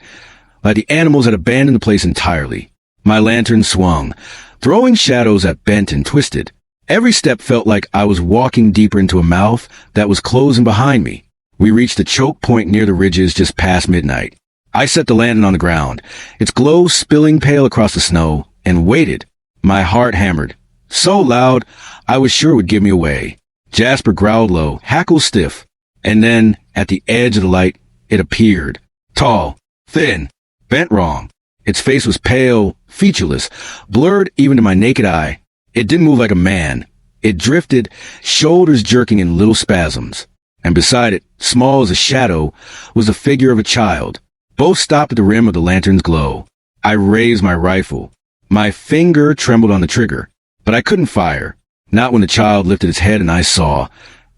S1: like the animals had abandoned the place entirely. My lantern swung, throwing shadows that bent and twisted. Every step felt like I was walking deeper into a mouth that was closing behind me. We reached a choke point near the ridges just past midnight. I set the lantern on the ground, its glow spilling pale across the snow, and waited. My heart hammered, so loud I was sure it would give me away. Jasper growled low, hackles stiff, and then, at the edge of the light, it appeared. Tall, thin, bent wrong. Its face was pale, featureless, blurred even to my naked eye. It didn't move like a man. It drifted, shoulders jerking in little spasms. And beside it, small as a shadow, was the figure of a child. Both stopped at the rim of the lantern's glow. I raised my rifle. My finger trembled on the trigger, but I couldn't fire. Not when the child lifted its head and I saw,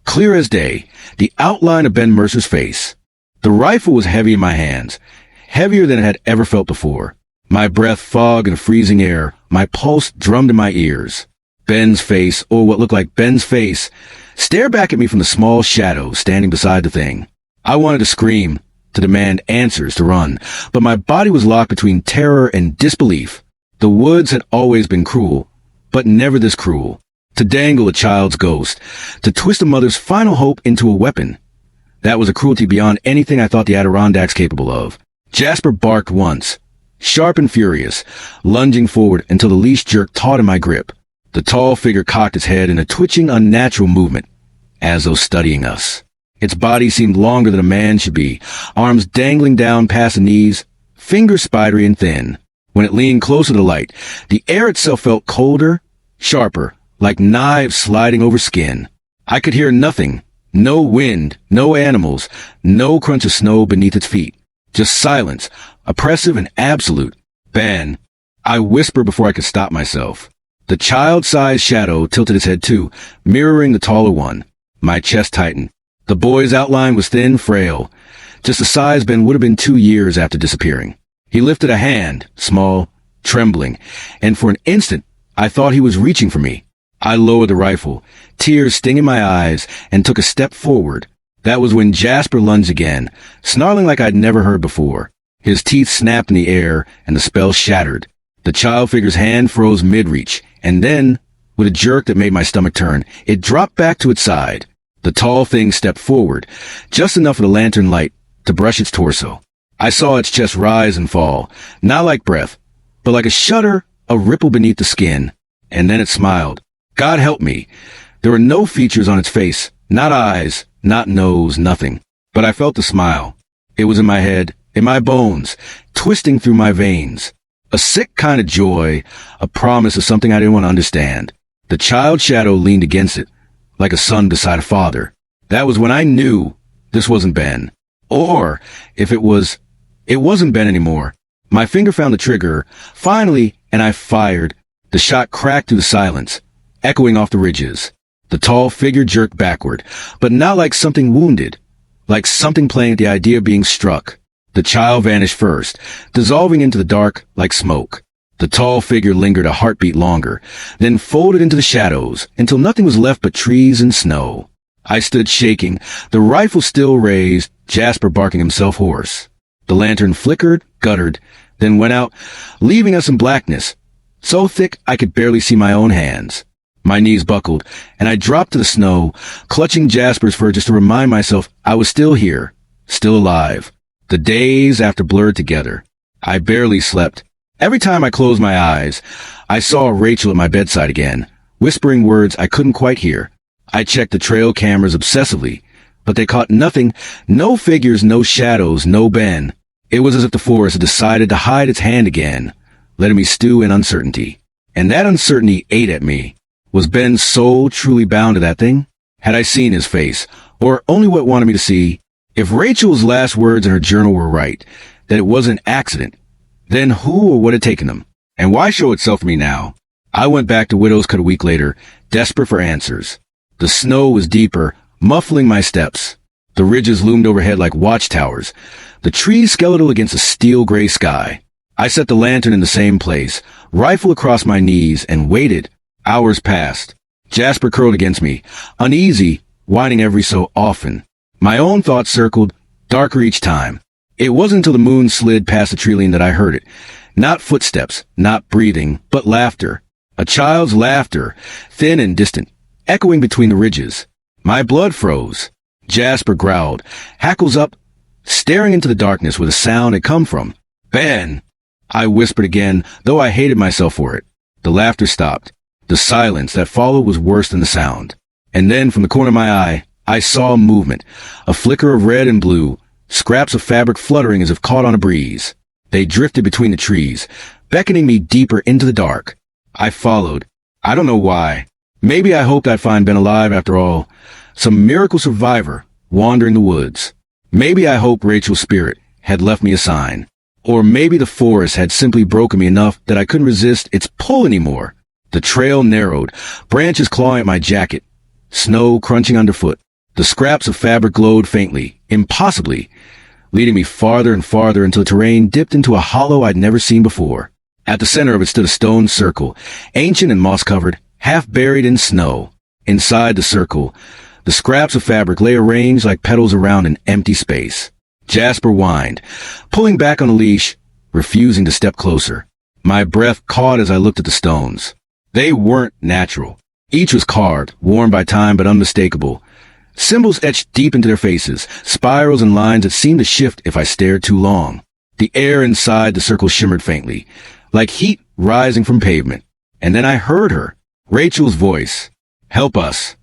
S1: clear as day, the outline of Ben Mercer's face. The rifle was heavy in my hands, heavier than it had ever felt before. My breath fogged in the freezing air, my pulse drummed in my ears. Ben's face, or what looked like Ben's face, stared back at me from the small shadow standing beside the thing. I wanted to scream, to demand answers, to run, but my body was locked between terror and disbelief. The woods had always been cruel, but never this cruel. To dangle a child's ghost, to twist a mother's final hope into a weapon. That was a cruelty beyond anything I thought the Adirondacks capable of. Jasper barked once, sharp and furious, lunging forward until the leash jerked taut in my grip. The tall figure cocked its head in a twitching, unnatural movement, as though studying us. Its body seemed longer than a man should be, arms dangling down past the knees, fingers spidery and thin. When it leaned closer to the light, the air itself felt colder, sharper, like knives sliding over skin. I could hear nothing, no wind, no animals, no crunch of snow beneath its feet. Just silence, oppressive and absolute. Ben, I whispered before I could stop myself. The child-sized shadow tilted its head too, mirroring the taller one. My chest tightened. The boy's outline was thin, frail, just the size Ben would have been 2 years after disappearing. He lifted a hand, small, trembling, and for an instant, I thought he was reaching for me. I lowered the rifle, tears stinging my eyes, and took a step forward. That was when Jasper lunged again, snarling like I'd never heard before. His teeth snapped in the air, and the spell shattered. The child figure's hand froze mid-reach, and then, with a jerk that made my stomach turn, it dropped back to its side. The tall thing stepped forward, just enough for the lantern light to brush its torso. I saw its chest rise and fall, not like breath, but like a shudder, a ripple beneath the skin. And then it smiled. God help me. There were no features on its face, not eyes, not nose, nothing. But I felt the smile. It was in my head, in my bones, twisting through my veins. A sick kind of joy, a promise of something I didn't want to understand. The child shadow leaned against it, like a son beside a father. That was when I knew this wasn't Ben. Or, if it wasn't Ben anymore. My finger found the trigger, finally, and I fired. The shot cracked through the silence, echoing off the ridges. The tall figure jerked backward, but not like something wounded, like something playing at the idea of being struck. The child vanished first, dissolving into the dark like smoke. The tall figure lingered a heartbeat longer, then folded into the shadows until nothing was left but trees and snow. I stood shaking, the rifle still raised, Jasper barking himself hoarse. The lantern flickered, guttered, then went out, leaving us in blackness, so thick I could barely see my own hands. My knees buckled, and I dropped to the snow, clutching Jasper's fur just to remind myself I was still here, still alive. The days after blurred together. I barely slept. Every time I closed my eyes, I saw Rachel at my bedside again, whispering words I couldn't quite hear. I checked the trail cameras obsessively, but they caught nothing, no figures, no shadows, no Ben. It was as if the forest had decided to hide its hand again, letting me stew in uncertainty. And that uncertainty ate at me. Was Ben's soul truly bound to that thing? Had I seen his face, or only what wanted me to see? If Rachel's last words in her journal were right, that it was an accident, then who or what had taken them? And why show itself to me now? I went back to Widow's Cut a week later, desperate for answers. The snow was deeper, muffling my steps. The ridges loomed overhead like watchtowers, the trees skeletal against a steel-gray sky. I set the lantern in the same place, rifle across my knees, and waited. Hours passed. Jasper curled against me, uneasy, whining every so often. My own thoughts circled, darker each time. It wasn't until the moon slid past the tree line that I heard it. Not footsteps, not breathing, but laughter. A child's laughter, thin and distant, echoing between the ridges. My blood froze. Jasper growled, hackles up, staring into the darkness where the sound had come from. Ben! I whispered again, though I hated myself for it. The laughter stopped. The silence that followed was worse than the sound. And then, from the corner of my eye, I saw movement, a flicker of red and blue, scraps of fabric fluttering as if caught on a breeze. They drifted between the trees, beckoning me deeper into the dark. I followed. I don't know why. Maybe I hoped I'd find Ben alive after all, some miracle survivor wandering the woods. Maybe I hoped Rachel's spirit had left me a sign. Or maybe the forest had simply broken me enough that I couldn't resist its pull anymore. The trail narrowed, branches clawing at my jacket, snow crunching underfoot. The scraps of fabric glowed faintly, impossibly, leading me farther and farther until the terrain dipped into a hollow I'd never seen before. At the center of it stood a stone circle, ancient and moss-covered, half buried in snow. Inside the circle, the scraps of fabric lay arranged like petals around an empty space. Jasper whined, pulling back on the leash, refusing to step closer. My breath caught as I looked at the stones. They weren't natural. Each was carved, worn by time but unmistakable. Symbols etched deep into their faces, spirals and lines that seemed to shift if I stared too long. The air inside the circle shimmered faintly, like heat rising from pavement. And then I heard her, Rachel's voice. Help us.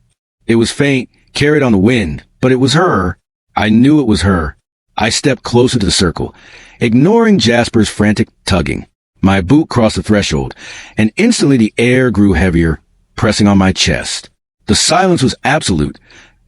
S1: It was faint, carried on the wind, but it was her. I knew it was her. I stepped closer to the circle, ignoring Jasper's frantic tugging. My boot crossed the threshold, and instantly the air grew heavier, pressing on my chest. The silence was absolute.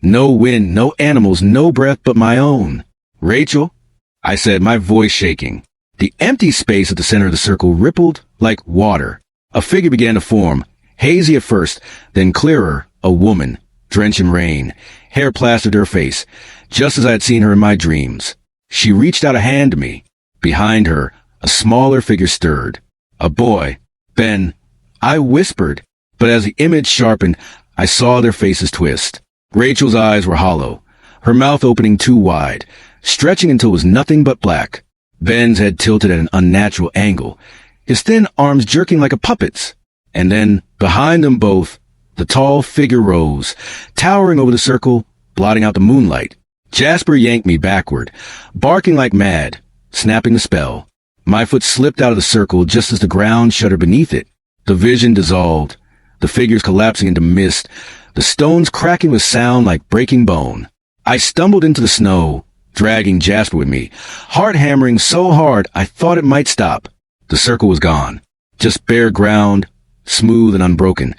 S1: No wind, no animals, no breath but my own. Rachel, I said, my voice shaking. The empty space at the center of the circle rippled like water. A figure began to form, hazy at first, then clearer, a woman, drenched in rain, hair plastered to her face, just as I had seen her in my dreams. She reached out a hand to me. Behind her, a smaller figure stirred. A boy. Ben. I whispered, but as the image sharpened, I saw their faces twist. Rachel's eyes were hollow, her mouth opening too wide, stretching until it was nothing but black. Ben's head tilted at an unnatural angle, his thin arms jerking like a puppet's. And then, behind them both, the tall figure rose, towering over the circle, blotting out the moonlight. Jasper yanked me backward, barking like mad, snapping the spell. My foot slipped out of the circle just as the ground shuddered beneath it. The vision dissolved, the figures collapsing into mist, the stones cracking with sound like breaking bone. I stumbled into the snow, dragging Jasper with me, heart hammering so hard I thought it might stop. The circle was gone. Just bare ground, smooth and unbroken,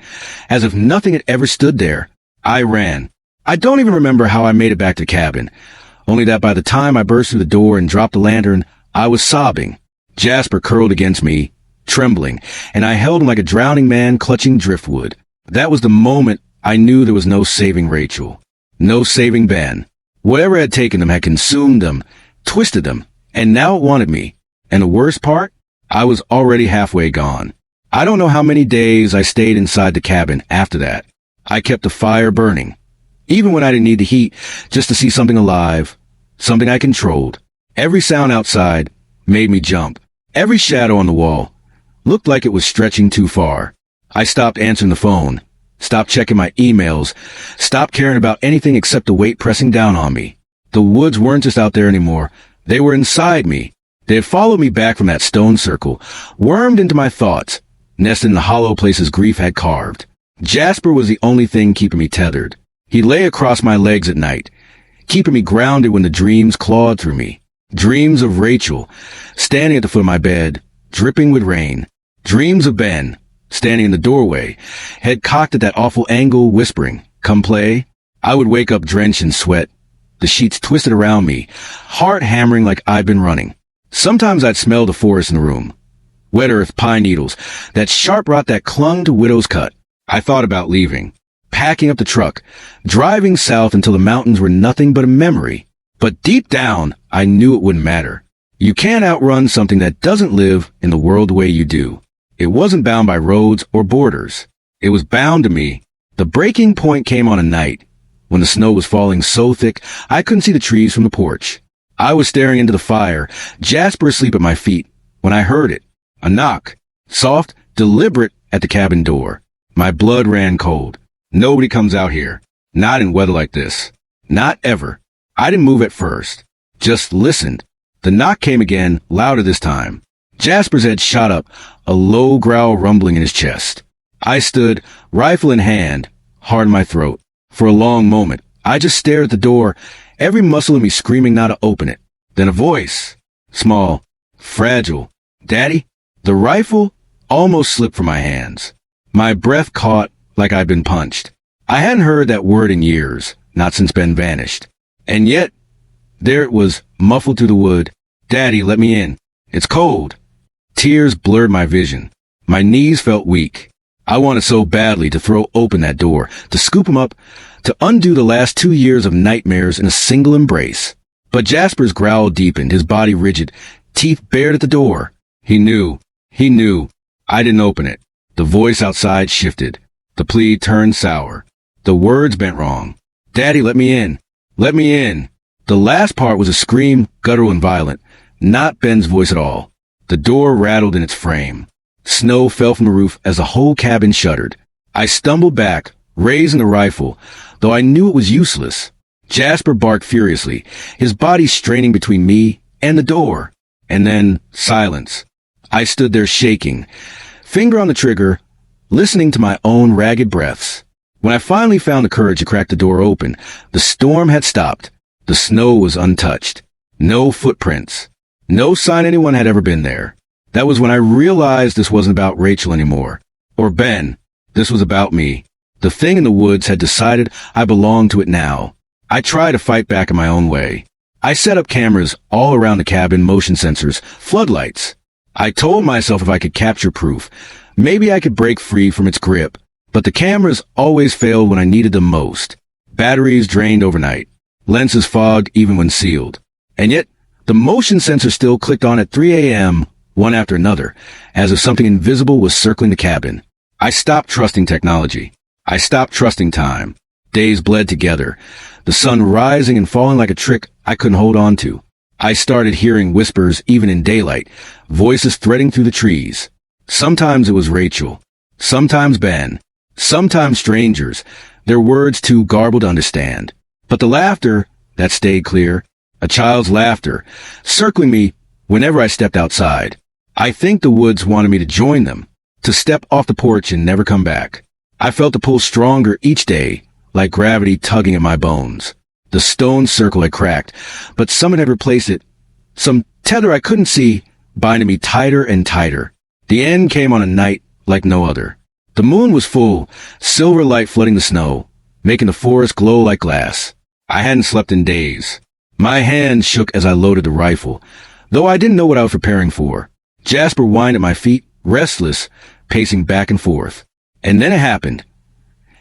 S1: as if nothing had ever stood there. I ran. I don't even remember how I made it back to the cabin, only that by the time I burst through the door and dropped the lantern, I was sobbing. Jasper curled against me, trembling, and I held him like a drowning man clutching driftwood. That was the moment I knew there was no saving Rachel, no saving Ben. Whatever had taken them had consumed them, twisted them, and now it wanted me. And the worst part? I was already halfway gone. I don't know how many days I stayed inside the cabin after that. I kept the fire burning, even when I didn't need the heat, just to see something alive, something I controlled. Every sound outside made me jump. Every shadow on the wall looked like it was stretching too far. I stopped answering the phone, stopped checking my emails, stopped caring about anything except the weight pressing down on me. The woods weren't just out there anymore. They were inside me. They had followed me back from that stone circle, wormed into my thoughts, nested in the hollow places grief had carved. Jasper was the only thing keeping me tethered. He lay across my legs at night, keeping me grounded when the dreams clawed through me. Dreams of Rachel, standing at the foot of my bed, dripping with rain. Dreams of Ben, standing in the doorway, head cocked at that awful angle, whispering, "Come play." I would wake up drenched in sweat, the sheets twisted around me, heart hammering like I'd been running. Sometimes I'd smell the forest in the room. Wet earth, pine needles, that sharp rot that clung to widow's cut. I thought about leaving, packing up the truck, driving south until the mountains were nothing but a memory. But deep down, I knew it wouldn't matter. You can't outrun something that doesn't live in the world the way you do. It wasn't bound by roads or borders. It was bound to me. The breaking point came on a night when the snow was falling so thick I couldn't see the trees from the porch. I was staring into the fire, Jasper asleep at my feet, when I heard it. A knock, soft, deliberate, at the cabin door. My blood ran cold. Nobody comes out here. Not in weather like this. Not ever. I didn't move at first. Just listened. The knock came again, louder this time. Jasper's head shot up, a low growl rumbling in his chest. I stood, rifle in hand, hard in my throat. For a long moment, I just stared at the door, every muscle in me screaming not to open it. Then a voice. Small, fragile. "Daddy?" The rifle almost slipped from my hands. My breath caught like I'd been punched. I hadn't heard that word in years, not since Ben vanished. And yet, there it was, muffled through the wood. "Daddy, let me in. It's cold." Tears blurred my vision. My knees felt weak. I wanted so badly to throw open that door, to scoop him up, to undo the last 2 years of nightmares in a single embrace. But Jasper's growl deepened, his body rigid, teeth bared at the door. He knew. He knew. I didn't open it. The voice outside shifted. The plea turned sour. The words bent wrong. "Daddy, let me in. Let me in." The last part was a scream, guttural and violent, not Ben's voice at all. The door rattled in its frame. Snow fell from the roof as the whole cabin shuddered. I stumbled back, raising the rifle, though I knew it was useless. Jasper barked furiously, his body straining between me and the door. And then silence. I stood there shaking, finger on the trigger, listening to my own ragged breaths. When I finally found the courage to crack the door open, the storm had stopped. The snow was untouched. No footprints. No sign anyone had ever been there. That was when I realized this wasn't about Rachel anymore. Or Ben. This was about me. The thing in the woods had decided I belonged to it now. I tried to fight back in my own way. I set up cameras all around the cabin, motion sensors, floodlights. I told myself if I could capture proof, maybe I could break free from its grip. But the cameras always failed when I needed them most. Batteries drained overnight. Lenses fogged even when sealed. And yet, the motion sensor still clicked on at 3 a.m., one after another, as if something invisible was circling the cabin. I stopped trusting technology. I stopped trusting time. Days bled together, the sun rising and falling like a trick I couldn't hold on to. I started hearing whispers even in daylight, voices threading through the trees. Sometimes it was Rachel. Sometimes Ben. Sometimes strangers, their words too garbled to understand. But the laughter, that stayed clear, a child's laughter, circling me whenever I stepped outside. I think the woods wanted me to join them, to step off the porch and never come back. I felt the pull stronger each day, like gravity tugging at my bones. The stone circle had cracked, but someone had replaced it. Some tether I couldn't see, binding me tighter and tighter. The end came on a night like no other. The moon was full, silver light flooding the snow, making the forest glow like glass. I hadn't slept in days. My hands shook as I loaded the rifle, though I didn't know what I was preparing for. Jasper whined at my feet, restless, pacing back and forth. And then it happened.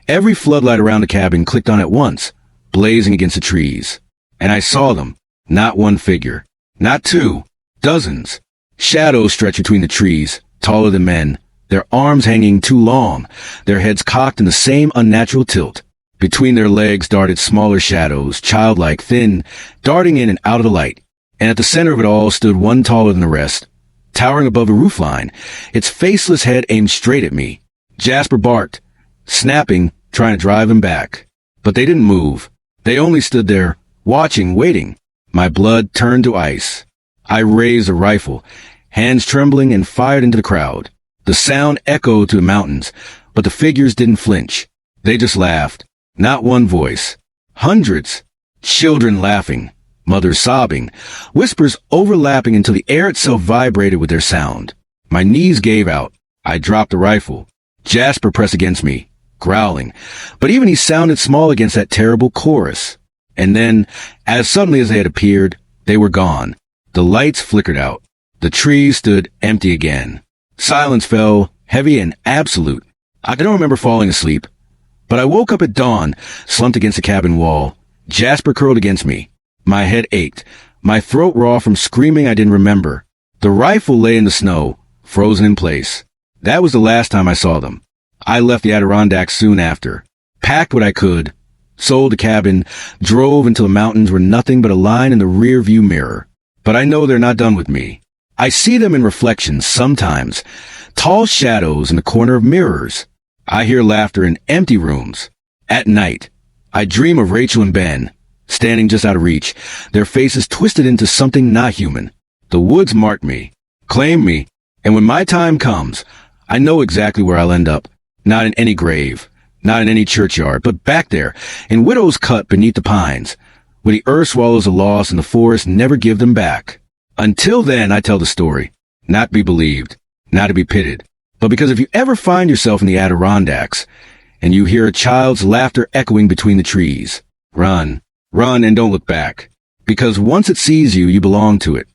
S1: Every floodlight around the cabin clicked on at once, blazing against the trees. And I saw them. Not one figure. Not two. Dozens. Shadows stretched between the trees, taller than men, their arms hanging too long, their heads cocked in the same unnatural tilt. Between their legs darted smaller shadows, childlike, thin, darting in and out of the light. And at the center of it all stood one taller than the rest, towering above the roofline, its faceless head aimed straight at me. Jasper barked, snapping, trying to drive him back. But they didn't move. They only stood there, watching, waiting. My blood turned to ice. I raised a rifle, hands trembling, and fired into the crowd. The sound echoed to the mountains, but the figures didn't flinch. They just laughed. Not one voice. Hundreds. Children laughing, mothers sobbing, whispers overlapping until the air itself vibrated with their sound. My knees gave out. I dropped the rifle. Jasper pressed against me, growling, but even he sounded small against that terrible chorus. And then, as suddenly as they had appeared, they were gone. The lights flickered out. The trees stood empty again. Silence fell, heavy and absolute. I don't remember falling asleep, but I woke up at dawn, slumped against the cabin wall. Jasper curled against me. My head ached, my throat raw from screaming I didn't remember. The rifle lay in the snow, frozen in place. That was the last time I saw them. I left the Adirondacks soon after, packed what I could, sold the cabin, drove until the mountains were nothing but a line in the rear-view mirror. But I know they're not done with me. I see them in reflections sometimes, tall shadows in the corner of mirrors. I hear laughter in empty rooms. At night, I dream of Rachel and Ben, standing just out of reach, their faces twisted into something not human. The woods marked me, claimed me, and when my time comes, I know exactly where I'll end up. Not in any grave, not in any churchyard, but back there, in Widow's Cut beneath the pines, where the earth swallows the lost and the forest never give them back. Until then, I tell the story, not to be believed, not to be pitied, but because if you ever find yourself in the Adirondacks, and you hear a child's laughter echoing between the trees, run, run and don't look back, because once it sees you, you belong to it.